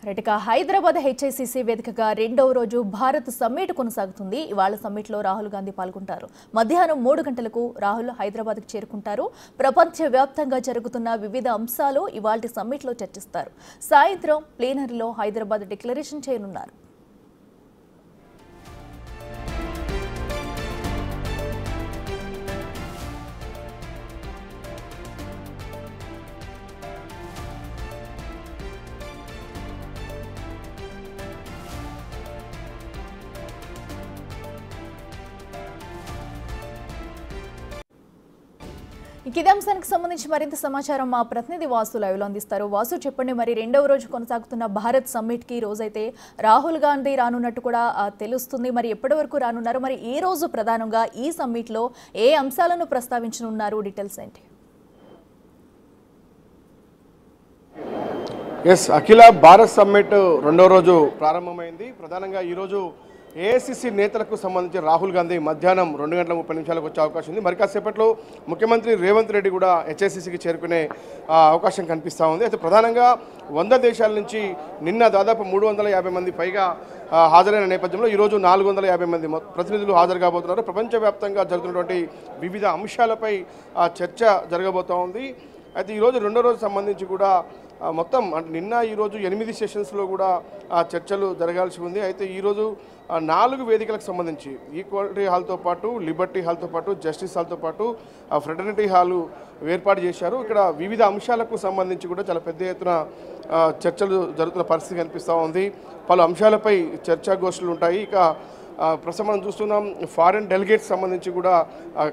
రెటిక Hyderabad HICC వేదికగా రెండవ రోజు భారత్ సమ్మిట్ కొనసాగుతుంది. ఇవాళ సమ్మిట్లో రాహుల్ గాంధీ పాల్గొంటారు. మధ్యాహ్నం 3 గంటలకు రాహుల్ హైదరాబాద్కు చేరుకుంటారు. ప్రపంచవ్యాప్తంగా జరుగుతున్న వివిధ అంశాలు ఇవాల్టి సమ్మిట్లో చర్చిస్తారు. సాయంత్రం ప్లీనరీలో హైదరాబాద్ డిక్లరేషన్ చేయనున్నారు. ఇదే అంశానికి సంబంధించి మరింత సమాచారం మా ప్రతినిధి వాసు లైవ్లో అందిస్తారు. వాసు, చెప్పండి, మరి రెండవ రోజు కొనసాగుతున్న భారత్ సమ్మిట్కి ఈ రోజైతే రాహుల్ గాంధీ రానున్నట్టు కూడా తెలుస్తుంది. మరి ఎప్పటి వరకు రానున్నారు? మరి ఈ రోజు ప్రధానంగా ఈ సమ్మిట్లో ఏ అంశాలను ప్రస్తావించనున్నారు? డీటెయిల్స్ ఏంటి? అఖిల భారత్ సమ్మిట్ రెండో రోజు ప్రారంభమైంది. ప్రధానంగా ఈరోజు ఏఐసిసి నేతలకు సంబంధించి రాహుల్ గాంధీ మధ్యాహ్నం 2:30 వచ్చే అవకాశం ఉంది. మరి కాసేపట్లో ముఖ్యమంత్రి రేవంత్ రెడ్డి కూడా హెచ్ఐసిసికి చేరుకునే అవకాశం కనిపిస్తూ ఉంది. అయితే ప్రధానంగా 100 దేశాల నుంచి నిన్న దాదాపు 350 మంది పైగా హాజరైన నేపథ్యంలో ఈరోజు 450 మంది ప్రతినిధులు హాజరు కాబోతున్నారు. ప్రపంచవ్యాప్తంగా జరుగుతున్నటువంటి వివిధ అంశాలపై చర్చ జరగబోతూ ఉంది. అయితే ఈరోజు రెండో రోజు సంబంధించి కూడా మొత్తం అంటే నిన్న ఈరోజు 8 సెషన్స్లో కూడా చర్చలు జరగాల్సి ఉంది. అయితే ఈరోజు 4 వేదికలకు సంబంధించి ఈక్వాలిటీ హాల్తో పాటు, లిబర్టీ హాల్తో పాటు, జస్టిస్ హాల్తో పాటు ఫ్రెటర్నిటీ హాలు ఏర్పాటు చేశారు. ఇక్కడ వివిధ అంశాలకు సంబంధించి కూడా చాలా పెద్ద ఎత్తున చర్చలు జరుగుతున్న పరిస్థితి కనిపిస్తూ ఉంది. పలు అంశాలపై చర్చాగోష్ఠులు ఉంటాయి. ఇక ప్రస్తుతం మనం చూస్తున్నాం, ఫారిన్ డెలిగేట్స్ సంబంధించి కూడా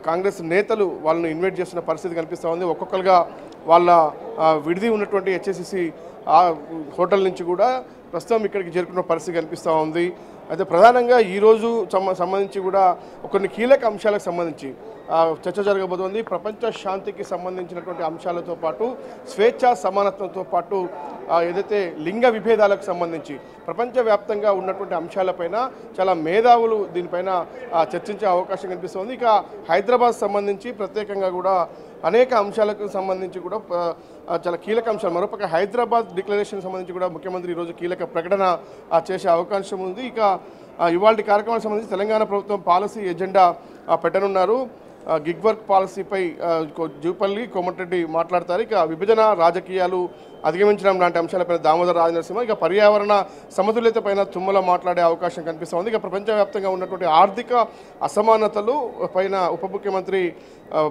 కాంగ్రెస్ నేతలు వాళ్ళని ఇన్వైట్ చేస్తున్న పరిస్థితి కనిపిస్తూ ఉంది. ఒక్కొక్కరుగా వాళ్ళ విడిది ఉన్నటువంటి హెచ్ఐసిసి హోటల్ నుంచి కూడా ప్రస్తుతం ఇక్కడికి చేరుకున్న పరిస్థితి కనిపిస్తూ ఉంది. అయితే ప్రధానంగా ఈరోజు సంబంధించి కూడా కొన్ని కీలక అంశాలకు సంబంధించి చర్చ జరగబోతోంది. ప్రపంచ శాంతికి సంబంధించినటువంటి అంశాలతో పాటు, స్వేచ్ఛ సమానత్వంతో పాటు, ఏదైతే లింగ విభేదాలకు సంబంధించి ప్రపంచవ్యాప్తంగా ఉన్నటువంటి అంశాలపైన చాలా మేధావులు దీనిపైన చర్చించే అవకాశం కనిపిస్తోంది. ఇక హైదరాబాద్ సంబంధించి ప్రత్యేకంగా కూడా అనేక అంశాలకు సంబంధించి కూడా చాలా కీలక అంశాలు. మరోపక్క హైదరాబాద్ డిక్లరేషన్ సంబంధించి కూడా ముఖ్యమంత్రి ఈరోజు కీలక ప్రకటన చేసే అవకాశం ఉంది. ఇక ఇవాళ కార్యక్రమానికి సంబంధించి తెలంగాణ ప్రభుత్వం పాలసీ ఎజెండా పెట్టనున్నారు. గిగ్ వర్క్ పాలసీపై జూపల్లి కోమటిరెడ్డి మాట్లాడతారు. ఇక విభజన రాజకీయాలు అధిగమించడం లాంటి అంశాలపైన దామోదర రాజనరసింహ, ఇక పర్యావరణ సమతుల్యత పైన తుమ్మల మాట్లాడే అవకాశం కనిపిస్తోంది. ఇక ప్రపంచవ్యాప్తంగా ఉన్నటువంటి ఆర్థిక అసమానతలు పైన ఉప ముఖ్యమంత్రి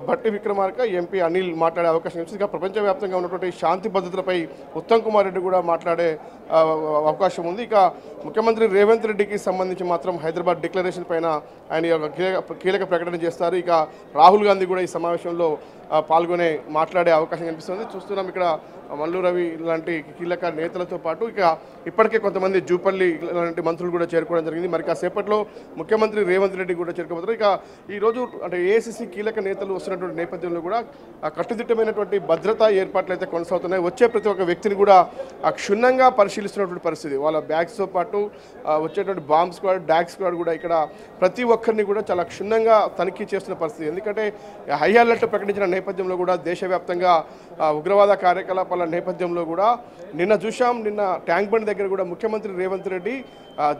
భట్టి విక్రమార్క, ఎంపీ అనిల్ మాట్లాడే అవకాశం కనిపిస్తుంది. ఇక ప్రపంచవ్యాప్తంగా ఉన్నటువంటి శాంతి భద్రతలపై ఉత్తమ్ కుమార్ రెడ్డి కూడా మాట్లాడే అవకాశం ఉంది. ఇక ముఖ్యమంత్రి రేవంత్ రెడ్డికి సంబంధించి మాత్రం హైదరాబాద్ డిక్లరేషన్ పైన ఆయన కీలక ప్రకటన చేస్తారు. ఇక రాహుల్ గాంధీ కూడా ఈ సమావేశంలో పాల్గొనే మాట్లాడే అవకాశం కనిపిస్తుంది. చూస్తున్నాం ఇక్కడ మల్లు రవి లాంటి కీలక నేతలతో పాటు ఇక ఇప్పటికే కొంతమంది జూపల్లి లాంటి మంత్రులు కూడా చేరుకోవడం జరిగింది. మరి కాసేపట్లో ముఖ్యమంత్రి రేవంత్ రెడ్డి కూడా చేరుకోబోతున్నారు. ఇక ఈరోజు అంటే ఏఐసిసి కీలక నేతలు వస్తున్నటువంటి నేపథ్యంలో కూడా కట్టుదిట్టమైనటువంటి భద్రతా ఏర్పాట్లు అయితే కొనసాగుతున్నాయి. వచ్చే ప్రతి ఒక్క వ్యక్తిని కూడా క్షుణ్ణంగా పరిశీలిస్తున్నటువంటి పరిస్థితి. వాళ్ళ బ్యాగ్స్తో పాటు వచ్చేటువంటి బాంబ్ స్క్వాడ్, డాగ్ స్క్వాడ్ కూడా ఇక్కడ ప్రతి ఒక్కరిని కూడా చాలా క్షుణ్ణంగా తనిఖీ చేస్తున్న పరిస్థితి. ఎందుకంటే హై అలర్ట్ ప్రకటించిన నేపథ్యంలో కూడా దేశవ్యాప్తంగా ఉగ్రవాద కార్యకలాపాల నేపథ్యంలో కూడా నిన్న చూశాం. నిన్న ట్యాంక్ బండ్ దగ్గర కూడా ముఖ్యమంత్రి రేవంత్ రెడ్డి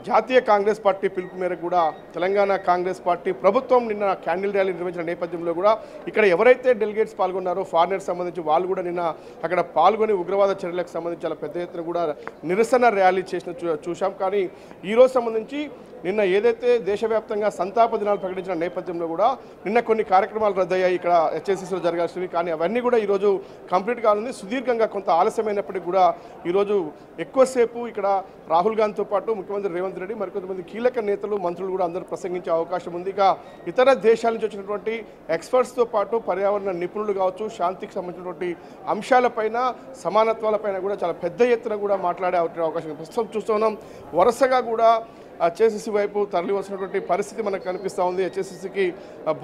జాతీయ కాంగ్రెస్ పార్టీ పిలుపు మేరకు కూడా తెలంగాణ కాంగ్రెస్ పార్టీ ప్రభుత్వం నిన్న క్యాండిల్ ర్యాలీ నిర్వహించిన నేపథ్యంలో కూడా ఇక్కడ ఎవరైతే డెలిగేట్స్ పాల్గొన్నారో ఫారినర్స్ సంబంధించి వాళ్ళు కూడా నిన్న అక్కడ పాల్గొని ఉగ్రవాద చర్యలకు సంబంధించి చాలా పెద్ద ఎత్తున కూడా నిరసన ర్యాలీ చేసిన చూశాం. కానీ ఈరోజు సంబంధించి నిన్న ఏదైతే దేశవ్యాప్తంగా సంతాప దినాలు ప్రకటించిన నేపథ్యంలో కూడా నిన్న కొన్ని కార్యక్రమాలు రద్దయ్యాయి ఇక్కడ హెచ్ఐసిసిలో జరగాల్సినవి. కానీ అవన్నీ కూడా ఈరోజు కంప్లీట్ కానుంది. సుదీర్ఘంగా కొంత ఆలస్యమైనప్పటికీ కూడా ఈరోజు ఎక్కువసేపు ఇక్కడ రాహుల్ గాంధీతో పాటు ముఖ్యమంత్రి రేవంత్ రెడ్డి మరికొంతమంది కీలక నేతలు, మంత్రులు కూడా అందరూ ప్రసంగించే అవకాశం ఉంది. ఇక ఇతర దేశాల నుంచి వచ్చినటువంటి ఎక్స్పర్ట్స్తో పాటు పర్యావరణ నిపుణులు కావచ్చు, శాంతికి సంబంధించినటువంటి అంశాలపైన, సమానత్వాలపైన కూడా చాలా పెద్ద ఎత్తున కూడా మాట్లాడే అవకాశం ప్రస్తుతం చూస్తున్నాం. వరుసగా కూడా హెచ్ఐసిసి వైపు తరలి వస్తున్నటువంటి పరిస్థితి మనకు కనిపిస్తూ ఉంది. హెచ్ఐసిసికి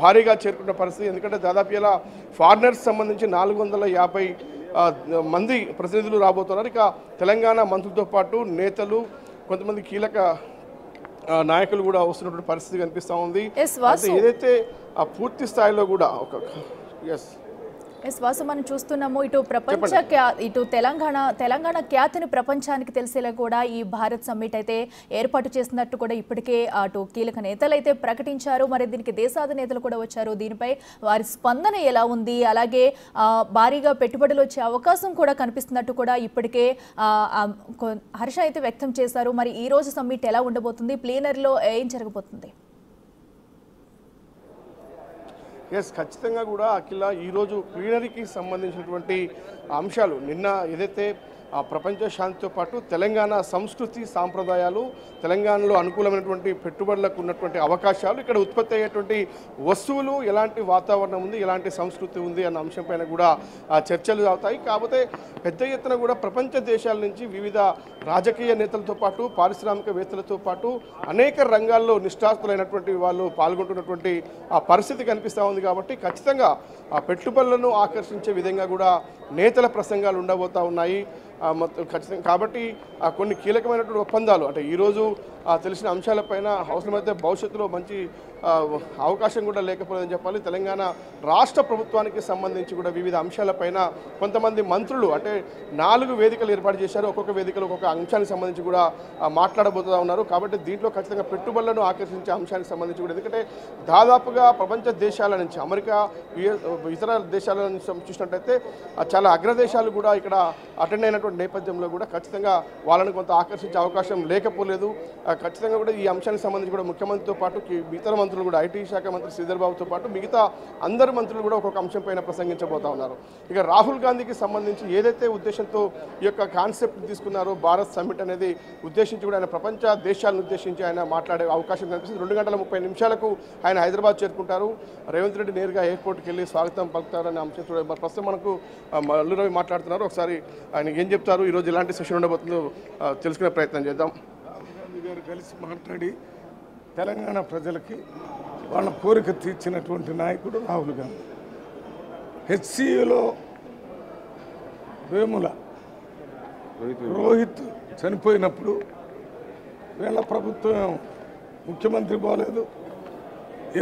భారీగా చేరుకున్న పరిస్థితి. ఎందుకంటే దాదాపు ఇలా ఫారినర్స్ సంబంధించి 450 మంది ప్రతినిధులు రాబోతున్నారు. ఇక తెలంగాణ మంత్రులతో పాటు నేతలు, కొంతమంది కీలక నాయకులు కూడా వస్తున్నటువంటి పరిస్థితి కనిపిస్తూ ఉంది. ఏదైతే పూర్తి స్థాయిలో కూడా వాసు మనం చూస్తున్నాము ఇటు ఇటు తెలంగాణ ఖ్యాతిని ప్రపంచానికి తెలిసేలా కూడా ఈ భారత్ సమ్మిట్ అయితే ఏర్పాటు చేసినట్టు కూడా ఇప్పటికే అటు కీలక నేతలు అయితే ప్రకటించారు. మరి దీనికి దేశాధినేతలు కూడా వచ్చారు. దీనిపై వారి స్పందన ఎలా ఉంది, అలాగే భారీగా పెట్టుబడులు వచ్చే అవకాశం కూడా కనిపిస్తున్నట్టు కూడా ఇప్పటికే హర్ష అయితే వ్యక్తం చేశారు. మరి ఈ రోజు సమ్మిట్ ఎలా ఉండబోతుంది, ప్లీనరీలో ఏం జరగబోతుంది? ఖచ్చితంగా కూడా అఖిల ఈరోజు ప్లీనరీకి సంబంధించినటువంటి అంశాలు నిన్న ఏదైతే ప్రపంచ శాంతితో పాటు తెలంగాణ సంస్కృతి సాంప్రదాయాలు, తెలంగాణలో అనుకూలమైనటువంటి పెట్టుబడులకు ఉన్నటువంటి అవకాశాలు, ఇక్కడ ఉత్పత్తి అయ్యేటువంటి వస్తువులు, ఎలాంటి వాతావరణం ఉంది, ఎలాంటి సంస్కృతి ఉంది అన్న అంశంపైన కూడా చర్చలు అవుతాయి. కాకపోతే పెద్ద ఎత్తున కూడా ప్రపంచ దేశాల నుంచి వివిధ రాజకీయ నేతలతో పాటు పారిశ్రామికవేత్తలతో పాటు అనేక రంగాల్లో నిష్ఠాస్తులైనటువంటి వాళ్ళు పాల్గొంటున్నటువంటి పరిస్థితి కనిపిస్తూ ఉంది. కాబట్టి ఖచ్చితంగా పెట్టుబడులను ఆకర్షించే విధంగా కూడా నేతల ప్రసంగాలు ఉండబోతూ ఉన్నాయి. ఖచ్చితంగా కాబట్టి కొన్ని కీలకమైనటువంటి ఒప్పందాలు అంటే ఈరోజు తెలిసిన అంశాలపైన అవసరమైతే భవిష్యత్తులో మంచి అవకాశం కూడా లేకపోలేదని చెప్పాలి. తెలంగాణ రాష్ట్ర ప్రభుత్వానికి సంబంధించి కూడా వివిధ అంశాలపైన కొంతమంది మంత్రులు అంటే 4 వేదికలు ఏర్పాటు చేశారు. ఒక్కొక్క వేదికలో ఒక్కొక్క అంశానికి సంబంధించి కూడా మాట్లాడబోతూ ఉన్నారు. కాబట్టి దీంట్లో ఖచ్చితంగా పెట్టుబడులను ఆకర్షించే అంశానికి సంబంధించి కూడా, ఎందుకంటే దాదాపుగా ప్రపంచ దేశాల నుంచి అమెరికా ఇతర దేశాల నుంచి చూసినట్టయితే చాలా అగ్రదేశాలు కూడా ఇక్కడ అటెండ్ అయినటువంటి నేపథ్యంలో కూడా ఖచ్చితంగా వాళ్ళని కొంత ఆకర్షించే అవకాశం లేకపోలేదు. ఖచ్చితంగా కూడా ఈ అంశానికి సంబంధించి కూడా ముఖ్యమంత్రితో పాటు ఇతర మంత్రులు కూడా ఐటీ శాఖ మంత్రి శ్రీధర్ బాబుతో పాటు మిగతా అందరు మంత్రులు కూడా ఒక్కొక్క అంశం పైన ప్రసంగించబోతా ఉన్నారు. ఇక రాహుల్ గాంధీకి సంబంధించి ఏదైతే ఉద్దేశంతో ఈ యొక్క కాన్సెప్ట్ తీసుకున్నారో భారత్ సమ్మిట్ అనేది ఉద్దేశించి కూడా ఆయన ప్రపంచ దేశాలను ఉద్దేశించి ఆయన మాట్లాడే అవకాశం కనిపిస్తుంది. 2:30 ఆయన హైదరాబాద్ చేరుకుంటారు. రేవంత్ రెడ్డి నేరుగా ఎయిర్పోర్ట్కి వెళ్ళి స్వాగతం పలుకుతారనే అంశం చూడ ప్రస్తుతం మనకు మల్లు రవి మాట్లాడుతున్నారు. ఒకసారి ఆయన ఏం చెప్తారు, ఈరోజు ఎలాంటి సెషన్ ఉండబోతుందో తెలుసుకునే ప్రయత్నం చేద్దాం. గారు కలిసి మాట్లాడి తెలంగాణ ప్రజలకి వాళ్ళ కోరిక తీర్చినటువంటి నాయకుడు రాహుల్ గాంధీ. హెచ్సియులో వేముల రోహిత్ చనిపోయినప్పుడు వీళ్ళ ప్రభుత్వం ముఖ్యమంత్రి పోలేదు,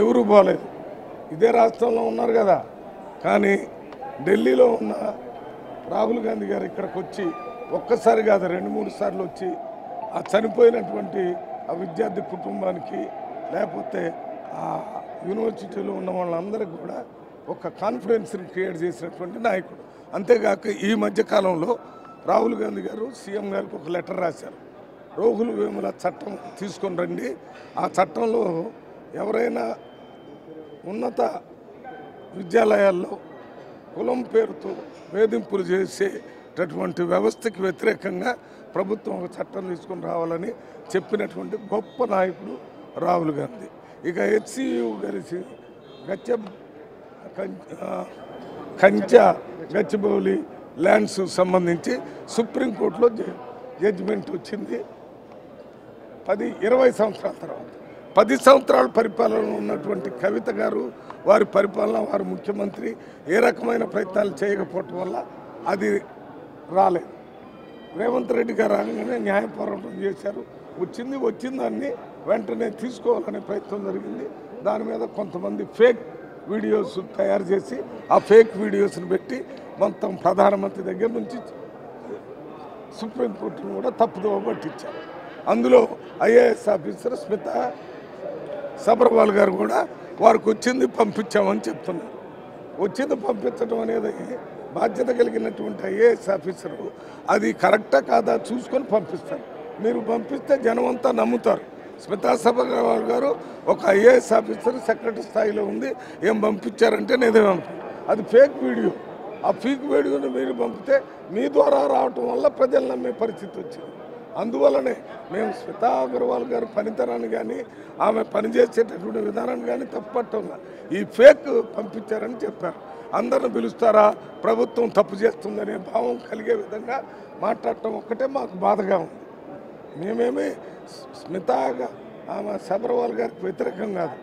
ఎవరు పోలేదు. ఇదే రాష్ట్రంలో ఉన్నారు కదా. కానీ ఢిల్లీలో ఉన్న రాహుల్ గాంధీ గారు ఇక్కడికి వచ్చి ఒక్కసారి కాదు 2-3 సార్లు వచ్చి ఆ చనిపోయినటువంటి ఆ విద్యార్థి కుటుంబానికి లేకపోతే ఆ యూనివర్సిటీలో ఉన్న వాళ్ళందరికీ కూడా ఒక కాన్ఫిడెన్స్ని క్రియేట్ చేసినటువంటి నాయకుడు. అంతేగాక ఈ మధ్యకాలంలో రాహుల్ గాంధీ గారు సీఎం గారికి ఒక లెటర్ రాశారు. రోహుల్ వేముల చట్టం తీసుకొని రండి, ఆ చట్టంలో ఎవరైనా ఉన్నత విద్యాలయాల్లో కులం పేరుతో వేధింపులు చేసేటటువంటి వ్యవస్థకి వ్యతిరేకంగా ప్రభుత్వం ఒక చట్టం తీసుకొని రావాలని చెప్పినటువంటి గొప్ప నాయకుడు రాహుల్ గాంధీ. ఇక హెచ్సియు కలిసి గచ్చిబౌలి ల్యాండ్స్ సంబంధించి సుప్రీంకోర్టులో జడ్జిమెంట్ వచ్చింది 10-20 సంవత్సరాల తర్వాత. 10 సంవత్సరాల పరిపాలన ఉన్నటువంటి కవిత గారు వారి పరిపాలన, వారి ముఖ్యమంత్రి ఏ రకమైన ప్రయత్నాలు చేయకపోవటం వల్ల అది రాలేదు. రేవంత్ రెడ్డి గారు రాగానే న్యాయ పోరాటం చేశారు. వచ్చిన దాన్ని వెంటనే తీసుకోవాలనే ప్రయత్నం జరిగింది. దాని మీద కొంతమంది ఫేక్ వీడియోస్ తయారు చేసి ఆ ఫేక్ వీడియోస్ని పెట్టి మొత్తం ప్రధానమంత్రి దగ్గర నుంచి సుప్రీంకోర్టును కూడా తప్పుదోవ పట్టించారు. అందులో ఐఏఎస్ ఆఫీసర్ స్మితా సబర్వాల్ గారు కూడా వారికి వచ్చింది పంపించామని చెప్తున్నారు. వచ్చింది పంపించడం అనేది బాధ్యత కలిగినటువంటి ఐఏఎస్ ఆఫీసరు అది కరెక్టా కాదా చూసుకొని పంపిస్తారు. మీరు పంపిస్తే జనం అంతా నమ్ముతారు. స్మితా సబర్వాల్ గారు ఒక ఐఏఎస్ ఆఫీసర్ సెక్రటరీ స్థాయిలో ఉంది, ఏం పంపించారంటే నిజమే. అది ఫేక్ వీడియో. ఆ ఫేక్ వీడియోని మీరు పంపితే మీ ద్వారా రావటం వల్ల ప్రజలు నమ్మే పరిస్థితి వచ్చింది. అందువల్లనే మేము స్మితా అగర్వాల్ గారు పనితనాన్ని కానీ ఆమె పనిచేసేటటువంటి విధానాన్ని కానీ తప్పట్టంలా ఈ ఫేక్ పంపించారని చెప్పారు. అందరిని పిలుస్తారా, ప్రభుత్వం తప్పు చేస్తుందనే భావం కలిగే విధంగా మాట్లాడటం ఒక్కటే మాకు బాధగా ఉంది. మేమేమి స్మితాగా ఆమె సబర్వాల్ గారికి వ్యతిరేకం కాదు.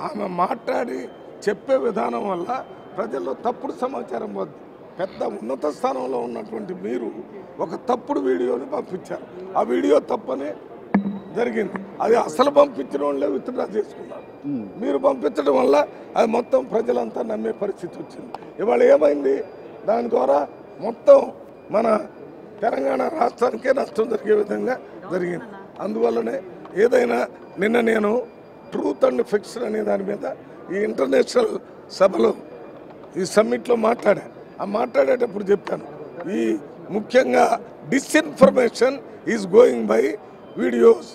ఆమె మాట్లాడి చెప్పే విధానం వల్ల ప్రజల్లో తప్పుడు సమాచారం వద్దు. పెద్ద ఉన్నత స్థానంలో ఉన్నటువంటి మీరు ఒక తప్పుడు వీడియోని పంపించారు. ఆ వీడియో తప్పనే జరిగింది. అది అసలు పంపించిన వాళ్ళే విత్డ్రా చేసుకున్నారు. మీరు పంపించడం వల్ల అది మొత్తం ప్రజలంతా నమ్మే పరిస్థితి వచ్చింది. ఇవాళ ఏమైంది? దాని ద్వారా మొత్తం మన తెలంగాణ రాష్ట్రానికే నష్టం జరిగే విధంగా జరిగింది. అందువల్లనే ఏదైనా నిన్న నేను ట్రూత్ అండ్ ఫిక్షన్ అనే దాని మీద ఈ ఇంటర్నేషనల్ సభలో ఈ సమ్మిట్లో మాట్లాడేటప్పుడు చెప్పాను, ఈ ముఖ్యంగా disinformation is going by videos,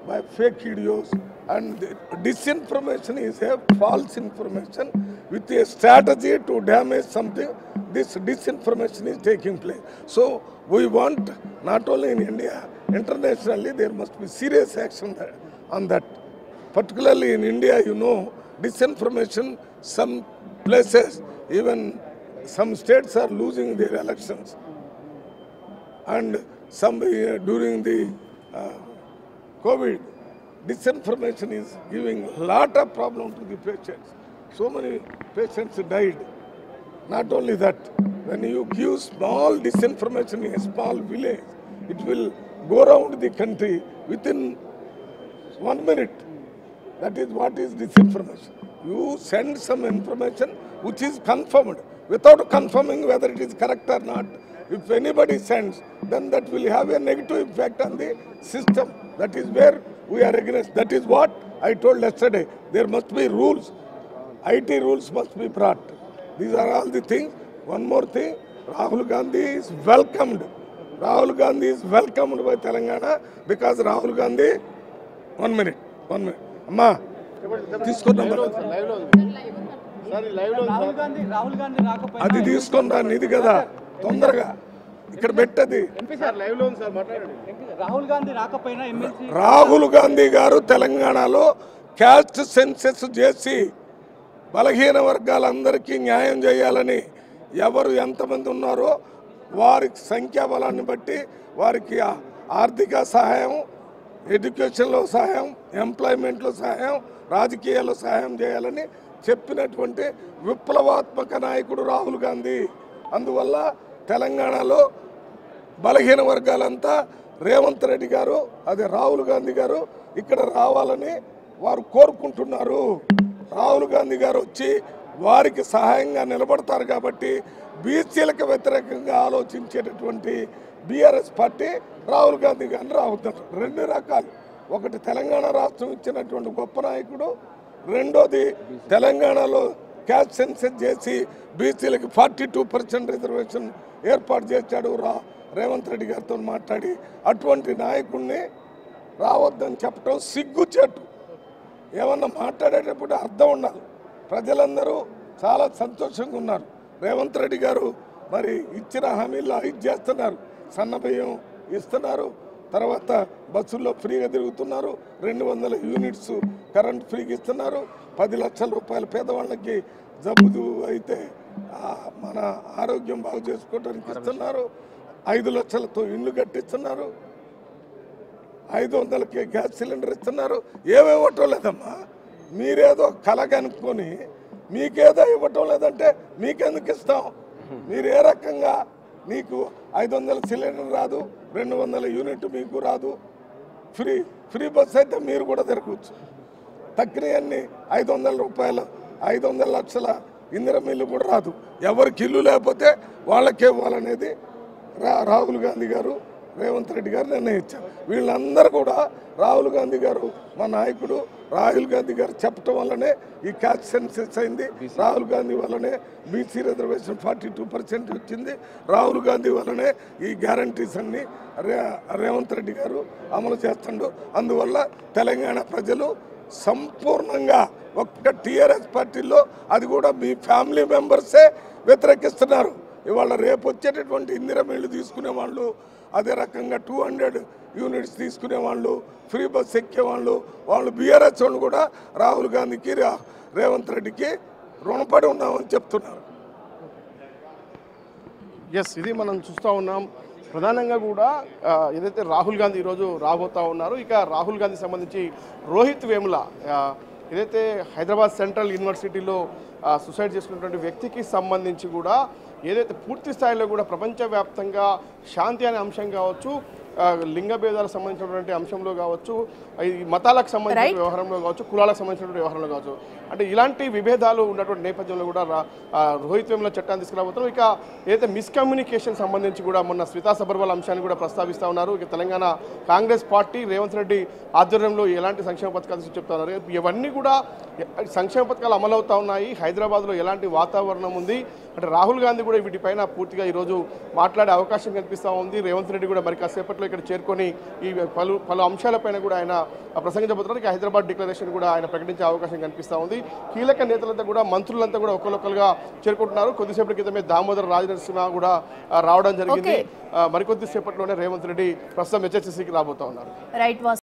by fake videos, and disinformation is a false information with a strategy to damage something. This disinformation is taking place. So we want, not only in India, internationally there must be serious action on that. Particularly in India, you know, disinformation, some places, even some states are losing their elections, and some during the COVID, disinformation is giving a lot of problem to the patients. So many patients died. Not only that, when you give small disinformation in a small village, it will go around the country within 1 minute. That is what is disinformation. You send some information which is confirmed without confirming whether it is correct or not. If anybody sends, then that will have a negative effect on the system. That is where we are against. That is what I told yesterday. There must be rules. IT rules must be brought. These are all the things. One more thing, Rahul Gandhi is welcomed. Rahul Gandhi is welcomed by Telangana because Rahul Gandhi, 1 minute. Amma, తీసుకున్నాం అది తీసుకున్నా ఇది కదా తొందరగా ఇక్కడ పెట్టది. రాహుల్ గాంధీ గారు తెలంగాణలో caste senses చేసి బలహీన వర్గాలందరికీ న్యాయం చేయాలని ఎవరు ఎంతమంది ఉన్నారో వారి సంఖ్యాబలాన్ని బట్టి వారికి ఆర్థిక సహాయం, ఎడ్యుకేషన్లో సహాయం, ఎంప్లాయ్మెంట్లో సహాయం, రాజకీయాల్లో సహాయం చేయాలని చెప్పినటువంటి విప్లవాత్మక నాయకుడు రాహుల్ గాంధీ. అందువల్ల తెలంగాణలో బలహీన వర్గాలంతా రేవంత్ రెడ్డి గారు, అదే రాహుల్ గాంధీ గారు ఇక్కడ రావాలని వారు కోరుకుంటున్నారు. రాహుల్ గాంధీ గారు వచ్చి వారికి సహాయంగా నిలబడతారు కాబట్టి బీసీలకు వ్యతిరేకంగా ఆలోచించేటటువంటి బీఆర్ఎస్ పార్టీ రాహుల్ గాంధీ గారిని రావుతారు. 2 రకాలు, ఒకటి తెలంగాణ రాష్ట్రం ఇచ్చినటువంటి గొప్ప నాయకుడు, రెండోది తెలంగాణలో క్యాస్ట్ సెన్సెస్ చేసి బీసీలకి 42% రిజర్వేషన్ ఏర్పాటు చేశాడు రేవంత్ రెడ్డి గారితో మాట్లాడి. అటువంటి నాయకుడిని రావద్దని చెప్పడం సిగ్గుచేటు. ఏమన్నా మాట్లాడేటప్పుడు అర్థం ఉండాలి. ప్రజలందరూ చాలా సంతోషంగా ఉన్నారు. రేవంత్ రెడ్డి గారు మరి ఇచ్చిన హామీల్లో ఇది చేస్తున్నారు. సన్నబియ్యం ఇస్తున్నారు, తర్వాత బస్సుల్లో ఫ్రీగా తిరుగుతున్నారు, 200 యూనిట్స్ కరెంట్ ఫ్రీగా ఇస్తున్నారు, 10 లక్షల రూపాయలు పేదవాళ్ళకి జబ్బు అయితే మన ఆరోగ్యం బాగు చేసుకోవడానికి ఇస్తున్నారు, 5 లక్షలతో ఇళ్ళు కట్టిస్తున్నారు, 500కి గ్యాస్ సిలిండర్ ఇస్తున్నారు. ఏమేమి ఇవ్వటం లేదమ్మా. మీరేదో కల కనుక్కొని మీకేదో ఇవ్వటం లేదంటే మీకెందుకు ఇస్తాం? మీరు ఏ రకంగా, మీకు 500 సిలిండర్ రాదు, 200 యూనిట్ మీకు రాదు, ఫ్రీ బస్ అయితే మీరు కూడా తిరగవచ్చు. తక్కినవన్నీ 500 రూపాయలు, 500 లక్షల ఇందిరమ్మ ఇల్లు కూడా రాదు. ఎవరికి ఇల్లు లేకపోతే వాళ్ళకే ఇవ్వాలనేది రాహుల్ గాంధీ గారు, రేవంత్ రెడ్డి గారు నిర్ణయించారు. వీళ్ళందరూ కూడా రాహుల్ గాంధీ గారు, మా నాయకుడు రాహుల్ గాంధీ గారు చెప్పడం వల్లనే ఈ క్యాస్ట్ సెన్సెస్ అయింది. రాహుల్ గాంధీ వల్లనే బీసీ రిజర్వేషన్ 42% వచ్చింది. రాహుల్ గాంధీ వల్లనే ఈ గ్యారంటీస్ అన్ని రేవంత్ రెడ్డి గారు అమలు చేస్తుండ్రు. అందువల్ల తెలంగాణ ప్రజలు సంపూర్ణంగా ఒక్క టీఆర్ఎస్ పార్టీలో, అది కూడా మీ ఫ్యామిలీ మెంబర్సే వ్యతిరేకిస్తున్నారు. ఇవాళ రేపు వచ్చేటటువంటి ఇందిరమ్మ ఇళ్ళు తీసుకునే వాళ్ళు, అదే రకంగా 200 యూనిట్స్ తీసుకునే వాళ్ళు, ఫ్రీ బస్ ఎక్కేవాళ్ళు, వాళ్ళు బీఆర్ఎస్ వాళ్ళు కూడా రాహుల్ గాంధీకి, రేవంత్ రెడ్డికి రుణపడి ఉన్నామని చెప్తున్నారు. ఎస్, ఇది మనం చూస్తూ ఉన్నాం. ప్రధానంగా కూడా ఏదైతే రాహుల్ గాంధీ ఈరోజు రాబోతూ ఉన్నారు, ఇక రాహుల్ గాంధీ సంబంధించి రోహిత్ వేముల ఏదైతే హైదరాబాద్ సెంట్రల్ యూనివర్సిటీలో సూసైడ్ చేసుకున్నటువంటి వ్యక్తికి సంబంధించి కూడా ఏదైతే పూర్తి స్థాయిలో కూడా ప్రపంచవ్యాప్తంగా శాంతి అనే అంశం కావచ్చు, లింగ భేదాలకు సంబంధించినటువంటి అంశంలో కావచ్చు, ఈ మతాలకు సంబంధించిన వ్యవహారంలో కావచ్చు, కులాలకు సంబంధించినటువంటి వ్యవహారంలో కావచ్చు, అంటే ఇలాంటి విభేదాలు ఉన్నటువంటి నేపథ్యంలో కూడా రోహిత్ వేముల చట్టాన్ని తీసుకురాబోతున్నారు. ఇక ఏదైతే మిస్కమ్యూనికేషన్ సంబంధించి కూడా మొన్న స్మితా సబర్వాల్ అంశాన్ని కూడా ప్రస్తావిస్తూ ఉన్నారు. ఇక తెలంగాణ కాంగ్రెస్ పార్టీ రేవంత్ రెడ్డి ఆధ్వర్యంలో ఎలాంటి సంక్షేమ పథకాలు చెప్తా ఉన్నారు. ఇవన్నీ కూడా సంక్షేమ పథకాలు అమలవుతా ఉన్నాయి. హైదరాబాద్లో ఎలాంటి వాతావరణం ఉంది అంటే రాహుల్ గాంధీ కూడా వీటిపైన పూర్తిగా ఈరోజు మాట్లాడే అవకాశం కనిపిస్తూ ఉంది. రేవంత్ రెడ్డి కూడా మరి కాసేపట్లో ఇక్కడ చేరుకొని ఈ పలు అంశాలపైన కూడా ఆయన ప్రసంగించబోతున్నారు. ఇక హైదరాబాద్ డిక్లరేషన్ కూడా ఆయన ప్రకటించే అవకాశం కనిపిస్తూ ఉంది. కీలక నేతలంతా కూడా మంత్రులంతా కూడా ఒకరొకరుగా చేరుకుంటున్నారు. కొద్దిసేపటి క్రితమే దామోదర్ రాజనరసింహ కూడా రావడం జరిగింది. మరికొద్దిసేపట్లోనే రేవంత్ రెడ్డి ప్రస్తుతం హెచ్ఎస్సీకి రాబోతా ఉన్నారు.